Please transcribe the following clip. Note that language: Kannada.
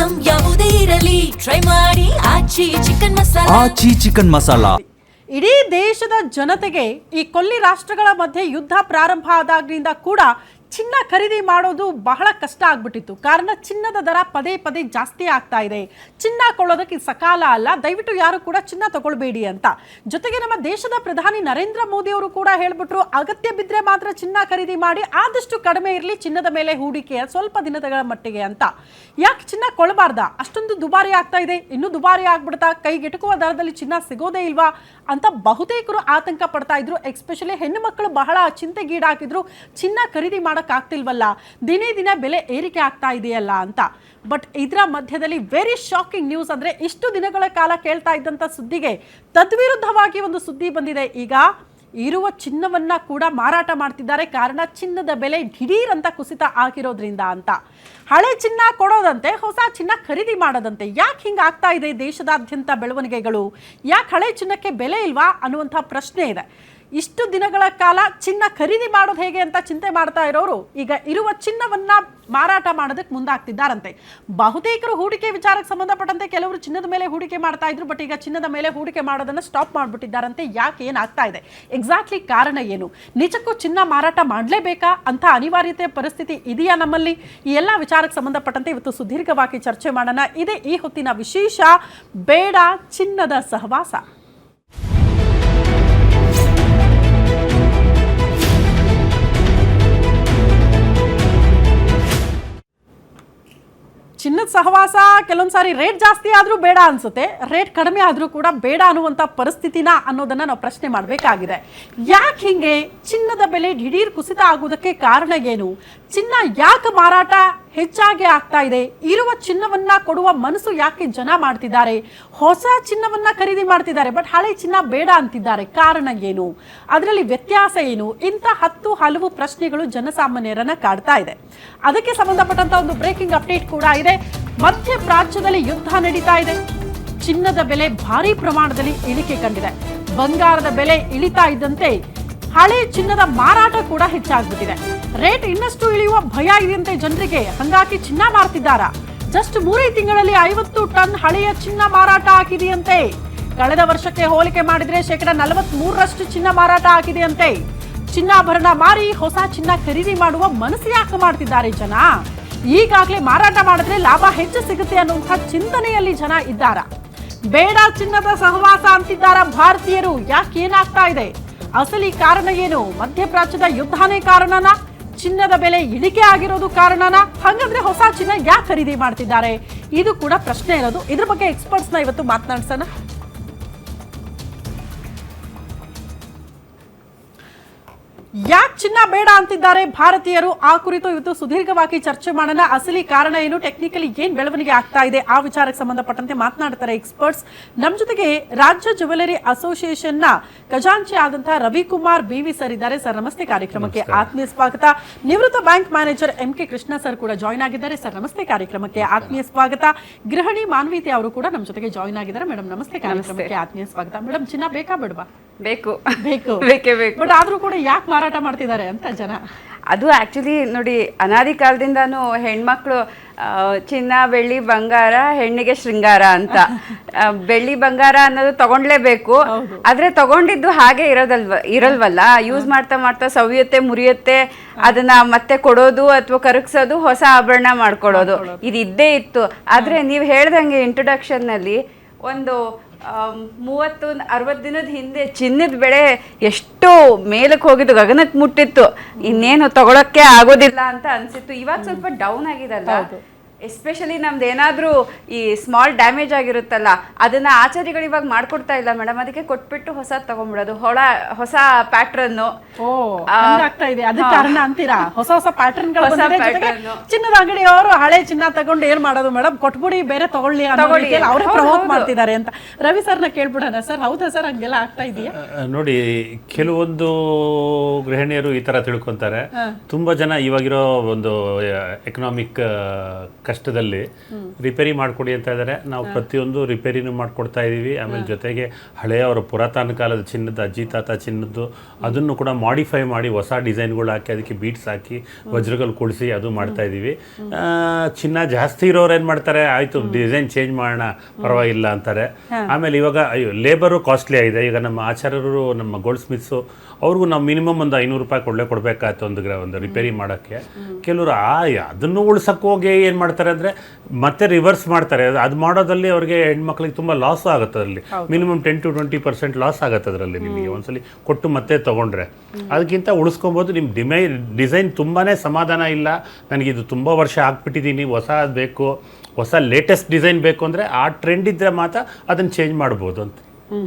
ಐಟಂ ಯಾವುದೇ ಇರಲಿ ಟ್ರೈ ಮಾಡಿ ಆಚಿ ಚಿಕನ್ ಮಸಾಲಾ. ಆಚಿ ಚಿಕನ್ ಮಸಾಲಾ ಇಡೀ ದೇಶದ ಜನತೆಗೆ ಈ ಕೊಲ್ಲಿ ರಾಷ್ಟ್ರಗಳ ಮಧ್ಯೆ ಯುದ್ಧ ಪ್ರಾರಂಭ ಆದಾಗ್ಲಿಂದ ಕೂಡ ಚಿನ್ನ ಖರೀದಿ ಮಾಡೋದು ಬಹಳ ಕಷ್ಟ ಆಗ್ಬಿಟ್ಟಿತ್ತು. ಕಾರಣ ಚಿನ್ನದ ದರ ಪದೇ ಪದೇ ಜಾಸ್ತಿ ಆಗ್ತಾ ಇದೆ. ಚಿನ್ನ ಕೊಳ್ಳೋದಕ್ಕೆ ಸಕಾಲ ಅಲ್ಲ, ದಯವಿಟ್ಟು ಯಾರು ಕೂಡ ಚಿನ್ನ ತಗೊಳ್ಬೇಡಿ ಅಂತ. ಜೊತೆಗೆ ನಮ್ಮ ದೇಶದ ಪ್ರಧಾನಿ ನರೇಂದ್ರ ಮೋದಿ ಅವರು ಕೂಡ ಹೇಳ್ಬಿಟ್ರು, ಅಗತ್ಯ ಬಿದ್ದರೆ ಮಾತ್ರ ಚಿನ್ನ ಖರೀದಿ ಮಾಡಿ, ಆದಷ್ಟು ಕಡಿಮೆ ಇರಲಿ ಚಿನ್ನದ ಮೇಲೆ ಹೂಡಿಕೆ ಸ್ವಲ್ಪ ದಿನಗಳ ಮಟ್ಟಿಗೆ ಅಂತ. ಯಾಕೆ ಚಿನ್ನ ಕೊಳ್ಳಬಾರ್ದ? ಅಷ್ಟೊಂದು ದುಬಾರಿ ಆಗ್ತಾ ಇದೆ, ಇನ್ನೂ ದುಬಾರಿ ಆಗ್ಬಿಡ್ತಾ, ಕೈಗೆಟುಕುವ ದರದಲ್ಲಿ ಚಿನ್ನ ಸಿಗೋದೇ ಇಲ್ವಾ ಅಂತ ಬಹುತೇಕರು ಆತಂಕ ಪಡ್ತಾ ಇದ್ರು. ಎಸ್ಪೆಷಲಿ ಹೆಣ್ಣು ಮಕ್ಕಳು ಬಹಳ ಚಿಂತೆಗೀಡಾಕಿದ್ರು, ಚಿನ್ನ ಖರೀದಿ ಆಗ್ತಿಲ್ವಲ್ಲ, ದಿನೇ ದಿನ ಬೆಲೆ ಏರಿಕೆ ಆಗ್ತಾ ಇದೆಯಲ್ಲ ಅಂತ. ಬಟ್ ಇದರ ಮಧ್ಯದಲ್ಲಿ ವೆರಿ ಶಾಕಿಂಗ್ ನ್ಯೂಸ್ ಅಂದ್ರೆ, ಇಷ್ಟು ದಿನಗಳ ಕಾಲ ಕೇಳ್ತಾ ಇದ್ದಂತ ಸುದ್ದಿಗೆ ತದ್ವಿರುದ್ಧವಾಗಿ ಒಂದು ಸುದ್ದಿ ಬಂದಿದೆ. ಈಗ ಇರುವ ಚಿನ್ನವನ್ನ ಕೂಡ ಮಾರಾಟ ಮಾಡ್ತಿದ್ದಾರೆ. ಕಾರಣ ಚಿನ್ನದ ಬೆಲೆ ದಿಢೀರ್ ಅಂತ ಕುಸಿತ ಆಗಿರೋದ್ರಿಂದ ಅಂತ. ಹಳೆ ಚಿನ್ನ ಕೊಡೋದಂತೆ, ಹೊಸ ಚಿನ್ನ ಖರೀದಿ ಮಾಡೋದಂತೆ. ಯಾಕೆ ಹಿಂಗೆ ಆಗ್ತಾ ಇದೆ ದೇಶದಾದ್ಯಂತ ಬೆಳವಣಿಗೆಗಳು? ಯಾಕೆ ಹಳೆ ಚಿನ್ನಕ್ಕೆ ಬೆಲೆ ಇಲ್ವಾ ಅನ್ನುವಂಥ ಪ್ರಶ್ನೆ ಇದೆ. ಇಷ್ಟು ದಿನಗಳ ಕಾಲ ಚಿನ್ನ ಖರೀದಿ ಮಾಡೋದು ಹೇಗೆ ಅಂತ ಚಿಂತೆ ಮಾಡ್ತಾ ಇರೋರು ಈಗ ಇರುವ ಚಿನ್ನವನ್ನ ಮಾರಾಟ ಮಾಡೋದಕ್ಕೆ ಮುಂದಾಗ್ತಿದ್ದಾರಂತೆ. ಬಹುತೇಕರು ಹೂಡಿಕೆ ವಿಚಾರಕ್ಕೆ ಸಂಬಂಧಪಟ್ಟಂತೆ ಕೆಲವರು ಚಿನ್ನದ ಮೇಲೆ ಹೂಡಿಕೆ ಮಾಡ್ತಾ ಇದ್ರು, ಬಟ್ ಈಗ ಚಿನ್ನದ ಮೇಲೆ ಹೂಡಿಕೆ ಮಾಡೋದನ್ನ ಸ್ಟಾಪ್ ಮಾಡ್ಬಿಟ್ಟಿದ್ದಾರಂತೆ. ಯಾಕೆ, ಏನಾಗ್ತಾ ಇದೆ, ಎಕ್ಸಾಕ್ಟ್ಲಿ ಕಾರಣ ಏನು? ನಿಜಕ್ಕೂ ಚಿನ್ನ ಮಾರಾಟ ಮಾಡಲೇಬೇಕಾ ಅಂತ ಅನಿವಾರ್ಯತೆ ಪರಿಸ್ಥಿತಿ ಇದೆಯಾ ನಮ್ಮಲ್ಲಿ? ಈ ಎಲ್ಲ ವಿಚಾರಕ್ಕೆ ಸಂಬಂಧಪಟ್ಟಂತೆ ಇವತ್ತು ಸುದೀರ್ಘವಾಗಿ ಚರ್ಚೆ ಮಾಡೋಣ. ಇದೇ ಈ ಹೊತ್ತಿನ ವಿಶೇಷ, ಬೇಡ ಚಿನ್ನದ ಸಹವಾಸ. ಚಿನ್ನದ ಸಹವಾಸ ಕೆಲವೊಂದ್ಸಾರಿ ರೇಟ್ ಜಾಸ್ತಿ ಆದ್ರೂ ಬೇಡ ಅನ್ಸುತ್ತೆ, ರೇಟ್ ಕಡಿಮೆ ಆದ್ರೂ ಕೂಡ ಬೇಡ ಅನ್ನುವಂಥ ಪರಿಸ್ಥಿತಿನ ಅನ್ನೋದನ್ನ ನಾವು ಪ್ರಶ್ನೆ ಮಾಡಬೇಕಾಗಿದೆ. ಯಾಕೆ ಹಿಂಗೆ ಚಿನ್ನದ ಬೆಲೆ ದಿಢೀರ್ ಕುಸಿತ ಆಗುವುದಕ್ಕೆ ಕಾರಣ ಏನು? ಚಿನ್ನ ಯಾಕೆ ಮಾರಾಟ ಹೆಚ್ಚಾಗಿ ಆಗ್ತಾ ಇದೆ? ಇರುವ ಚಿನ್ನವನ್ನ ಕೊಡುವ ಮನಸ್ಸು ಯಾಕೆ ಜನ ಮಾಡ್ತಿದ್ದಾರೆ? ಹೊಸ ಚಿನ್ನವನ್ನ ಖರೀದಿ ಮಾಡ್ತಿದ್ದಾರೆ, ಬಟ್ ಹಳೆ ಚಿನ್ನ ಬೇಡ ಅಂತಿದ್ದಾರೆ. ಕಾರಣ ಏನು? ಅದರಲ್ಲಿ ವ್ಯತ್ಯಾಸ ಏನು? ಇಂಥ ಹಲವು ಪ್ರಶ್ನೆಗಳು ಜನಸಾಮಾನ್ಯರನ್ನ ಕಾಡ್ತಾ ಇದೆ. ಅದಕ್ಕೆ ಸಂಬಂಧಪಟ್ಟಂತ ಒಂದು ಬ್ರೇಕಿಂಗ್ ಅಪ್ಡೇಟ್ ಕೂಡ ಇದೆ. ಮಧ್ಯಪ್ರಾಚ್ಯದಲ್ಲಿ ಯುದ್ಧ ನಡೀತಾ ಇದೆ. ಚಿನ್ನದ ಬೆಲೆ ಭಾರಿ ಪ್ರಮಾಣದಲ್ಲಿ ಇಳಿಕೆ ಕಂಡಿದೆ. ಬಂಗಾರದ ಬೆಲೆ ಇಳಿತಾ ಇದ್ದಂತೆ ಹಳೆ ಚಿನ್ನದ ಮಾರಾಟ ಕೂಡ ಹೆಚ್ಚಾಗ್ಬಿಟ್ಟಿದೆ. ರೇಟ್ ಇನ್ನಷ್ಟು ಇಳಿಯುವ ಭಯ ಇದೆಯಂತೆ ಜನರಿಗೆ. ಹಂಗಾಗಿ ಚಿನ್ನ ಮಾರ್ತಿದ್ದಾರಾ? ಜಸ್ಟ್ 3 ತಿಂಗಳಲ್ಲಿ 50 ಟನ್ ಹಳೆಯ ಚಿನ್ನ ಮಾರಾಟ ಆಗಿದೆಯಂತೆ. ಕಳೆದ ವರ್ಷಕ್ಕೆ ಹೋಲಿಕೆ ಮಾಡಿದ್ರೆ -43% ಚಿನ್ನ ಮಾರಾಟ ಆಗಿದೆಯಂತೆ. ಚಿನ್ನಾಭರಣ ಮಾರಿ ಹೊಸ ಚಿನ್ನ ಖರೀದಿ ಮಾಡುವ ಮನಸ್ಸು ಯಾಕೆ ಮಾಡ್ತಿದ್ದಾರೆ ಜನ? ಈಗಾಗಲೇ ಮಾರಾಟ ಮಾಡಿದ್ರೆ ಲಾಭ ಹೆಚ್ಚು ಸಿಗುತ್ತೆ ಅನ್ನುವಂಥ ಚಿಂತನೆಯಲ್ಲಿ ಜನ ಇದ್ದಾರ. ಬೇಡ ಚಿನ್ನದ ಸಹವಾಸ ಅಂತಿದ್ದಾರ ಭಾರತೀಯರು. ಯಾಕೆ, ಏನಾಗ್ತಾ ಇದೆ? ಅಸಲಿ ಕಾರಣ ಏನು? ಮಧ್ಯಪ್ರಾಚ್ಯದ ಯುದ್ಧನೇ ಕಾರಣನಾ? ಚಿನ್ನದ ಬೆಲೆ ಇಳಿಕೆ ಆಗಿರೋದು ಕಾರಣನಾ? ಹಾಗಾದ್ರೆ ಹೊಸ ಚಿನ್ನ ಯಾಕೆ ಖರೀದಿ ಮಾಡ್ತಿದ್ದಾರೆ? ಇದು ಕೂಡ ಪ್ರಶ್ನೆ ಇರೋದು. ಇದ್ರ ಬಗ್ಗೆ ಎಕ್ಸ್ಪರ್ಟ್ಸ್ನ ಇವತ್ತು ಮಾತನಾಡ್ಸೋಣ. ಯಾಕೆ ಚಿನ್ನ ಬೇಡ ಅಂತಿದ್ದಾರೆ ಭಾರತೀಯರು? ಆ ಕುರಿತು ಇವತ್ತು ಸುದೀರ್ಘವಾಗಿ ಚರ್ಚೆ ಮಾಡೋಣ. ಅಸಲಿ ಕಾರಣ ಏನು, ಟೆಕ್ನಿಕಲಿ ಏನ್ ಬೆಳವಣಿಗೆ ಆಗ್ತಾ ಇದೆ, ಆ ವಿಚಾರಕ್ಕೆ ಸಂಬಂಧಪಟ್ಟಂತೆ ಮಾತನಾಡ್ತಾರೆ ಎಕ್ಸ್ಪರ್ಟ್ಸ್. ನಮ್ಮ ಜೊತೆಗೆ ರಾಜ್ಯ ಜ್ಯುವೆಲರಿ ಅಸೋಸಿಯೇಷನ್ ನ ಖಜಾಂಚಿ ಆದಂತಹ ರವಿಕುಮಾರ್ ಬಿವಿ ಸರ್ ಇದ್ದಾರೆ. ಸರ್ ನಮಸ್ತೆ, ಕಾರ್ಯಕ್ರಮಕ್ಕೆ ಆತ್ಮೀಯ ಸ್ವಾಗತ. ನಿವೃತ್ತ bank manager MK Krishna sir ಕೂಡ ಜಾಯ್ನ್ ಆಗಿದ್ದಾರೆ. ಸರ್ ನಮಸ್ತೆ, ಕಾರ್ಯಕ್ರಮಕ್ಕೆ ಆತ್ಮೀಯ ಸ್ವಾಗತ. ಗೃಹಿಣಿ ಮಾನ್ವಿತೆ ಅವರು ಕೂಡ ನಮ್ಮ ಜೊತೆಗೆ ಜಾಯ್ನ್ ಆಗಿದ್ದಾರೆ. ಮೇಡಮ್ ನಮಸ್ತೆ, ಕಾರ್ಯಕ್ರಮಕ್ಕೆ ಆತ್ಮೀಯ ಸ್ವಾಗತ. ಮೇಡಮ್, ಚಿನ್ನ ಬೇಕಾ ಬೇಡವಾ? ಬೇಕು ಬೇಕು ಬೇಕೇ ಬೇಕು. ಬಟ್ ಆದ್ರೂ ಕೂಡ ಯಾಕೆ ಮಾರಾಟ ಮಾಡ್ತಿದ್ದಾರೆ ಅಂತ ಜನ? ಅದು ಆಕ್ಚುಲಿ ನೋಡಿ, ಅನಾದಿ ಕಾಲದಿಂದಾನು ಹೆಣ್ಮಕ್ಳು ಚಿನ್ನ ಬೆಳ್ಳಿ ಬಂಗಾರ ಹೆಣ್ಣಿಗೆ ಶೃಂಗಾರ ಅಂತ. ಬೆಳ್ಳಿ ಬಂಗಾರ ಅನ್ನೋದು ತಗೊಂಡ್ಲೇಬೇಕು. ಆದ್ರೆ ತಗೊಂಡಿದ್ದು ಹಾಗೆ ಇರಲ್ವಲ್ಲ. ಯೂಸ್ ಮಾಡ್ತಾ ಮಾಡ್ತಾ ಸವಿಯುತ್ತೆ, ಮುರಿಯುತ್ತೆ. ಅದನ್ನ ಮತ್ತೆ ಕೊಡೋದು ಅಥವಾ ಕರಗಿಸೋದು, ಹೊಸ ಆಭರಣ ಮಾಡ್ಕೊಳ್ಳೋದು, ಇದು ಇದ್ದೇ ಇತ್ತು. ಆದ್ರೆ ನೀವು ಹೇಳ್ದಂಗೆ ಇಂಟ್ರೊಡಕ್ಷನ್ ನಲ್ಲಿ ಒಂದು 30-60 ದಿನದ ಹಿಂದೆ ಚಿನ್ನದ ಬೆಳೆ ಎಷ್ಟು ಮೇಲಕ್ಕೆ ಹೋಗಿದ್ದು, ಗಗನಕ್ಕೆ ಮುಟ್ಟಿತ್ತು. ಇನ್ನೇನು ತಗೊಳಕ್ಕೆ ಆಗೋದಿಲ್ಲ ಅಂತ ಅನ್ಸಿತ್ತು. ಇವಾಗ ಸ್ವಲ್ಪ ಡೌನ್ ಆಗಿದಲ್ಲ. ಎಸ್ಪೆಷಲಿ ನಮ್ದು ಏನಾದ್ರೂ ಈ ಸ್ಮಾಲ್ ಡ್ಯಾಮೇಜ್ ಆಗಿರುತ್ತಲ್ಲ, ಅದನ್ನ ಆಚಾರಿಗಳು ಇವಾಗ ಮಾಡ್ಕೊಡ್ತಾ ಇಲ್ಲ ಮೇಡಮ್. ಅದಕ್ಕೆ ಕೊಟ್ಬಿಟ್ಟು ಹೊಸ ತಗೊಂಡ್ಬಿಡೋದು, ಹೊಸ ಪ್ಯಾಟ್ರನ್. ಕಾರಣ ಅಂತೀರಾ? ಹೊಸ ಹೊಸ ಪ್ಯಾಟರ್ನ್ ಚಿನ್ನದ ಅಂಗಡಿಯವರು ಹಳೆ ಚಿನ್ನ ತಗೊಂಡು ಏನ್ ಮಾಡೋದು ಮೇಡಮ್, ಕೊಟ್ಬಿಡಿ, ಬೇರೆ ತಗೊಳ್ಳಿ ಅವರೇ ಪ್ರಮೋಟ್ ಮಾಡ್ತಿದ್ದಾರೆ ಅಂತ. ರವಿ ಸರ್ನ ಕೇಳ್ಬಿಡೋಣ. ಸರ್, ಹೌದಾ ಸರ್, ಹಂಗೆಲ್ಲ ಆಗ್ತಾ ಇದೆಯಾ? ನೋಡಿ, ಕೆಲವೊಂದು ಗೃಹಿಣಿಯರು ಈ ತರ ತಿಳ್ಕೊಂತಾರೆ. ತುಂಬಾ ಜನ ಇವಾಗಿರೋ ಒಂದು ಎಕನಾಮಿಕ್ ಕಷ್ಟದಲ್ಲಿ ರಿಪೇರಿ ಮಾಡಿಕೊಡಿ ಅಂತ ಇದ್ದಾರೆ. ನಾವು ಪ್ರತಿಯೊಂದು ರಿಪೇರಿನೂ ಮಾಡಿಕೊಡ್ತಾ ಇದ್ದೀವಿ. ಆಮೇಲೆ ಜೊತೆಗೆ ಹಳೆಯ ಅವರ ಪುರಾತನ ಕಾಲದ ಚಿನ್ನದ ಅಜ್ಜಿ ತಾತ ಚಿನ್ನದ್ದು ಅದನ್ನು ಕೂಡ ಮಾಡಿಫೈ ಮಾಡಿ ಹೊಸ ಡಿಸೈನ್ಗಳು ಹಾಕಿ ಅದಕ್ಕೆ ಬೀಟ್ಸ್ ಹಾಕಿ ವಜ್ರಗಳು ಕೊಡಿಸಿ ಅದು ಮಾಡ್ತಾ ಇದ್ದೀವಿ. ಚಿನ್ನ ಜಾಸ್ತಿ ಇರೋರು ಏನು ಮಾಡ್ತಾರೆ, ಆಯಿತು ಡಿಸೈನ್ ಚೇಂಜ್ ಮಾಡೋಣ ಪರವಾಗಿಲ್ಲ ಅಂತಾರೆ. ಆಮೇಲೆ ಇವಾಗ ಲೇಬರು ಕಾಸ್ಟ್ಲಿ ಆಗಿದೆ. ಈಗ ನಮ್ಮ ಆಚಾರ್ಯರು ನಮ್ಮ ಗೋಲ್ಡ್ ಸ್ಮಿತ್ಸು ಅವ್ರಿಗೂ ನಾವು ಮಿನಿಮಮ್ ಒಂದು 500 ರೂಪಾಯಿ ಕೊಡಬೇಕಾಯ್ತು ಒಂದು ರಿಪೇರಿ ಮಾಡೋಕ್ಕೆ. ಕೆಲವರು ಅದನ್ನು ಉಳ್ಸಕ್ಕೆ ಹೋಗಿ ಏನು ಮಾಡ್ತಾರೆ ಅಂದರೆ ಮತ್ತೆ ರಿವರ್ಸ್ ಮಾಡ್ತಾರೆ. ಅದು ಮಾಡೋದಲ್ಲಿ ಅವ್ರಿಗೆ ಹೆಣ್ಮಕ್ಳಿಗೆ ತುಂಬ ಲಾಸ್ ಆಗುತ್ತೆ. ಅದರಲ್ಲಿ ಮಿನಿಮಮ್ 10 to 20% ಲಾಸ್ ಆಗುತ್ತೆ ಅದರಲ್ಲಿ. ನಿಮಗೆ ಒಂದ್ಸಲಿ ಕೊಟ್ಟು ಮತ್ತೆ ತೊಗೊಂಡ್ರೆ ಅದಕ್ಕಿಂತ ಉಳಿಸ್ಕೊಬೋದು. ನಿಮ್ಮ ಡಿಸೈನ್ ತುಂಬಾ ಸಮಾಧಾನ ಇಲ್ಲ, ನನಗಿದು ತುಂಬ ವರ್ಷ ಹಾಕ್ಬಿಟ್ಟಿದ್ದೀನಿ, ಹೊಸ ಬೇಕು, ಹೊಸ ಲೇಟೆಸ್ಟ್ ಡಿಸೈನ್ ಬೇಕು ಅಂದರೆ ಆ ಟ್ರೆಂಡ್ ಇದ್ದರೆ ಮಾತ್ರ ಅದನ್ನು ಚೇಂಜ್ ಮಾಡ್ಬೋದು ಅಂತ.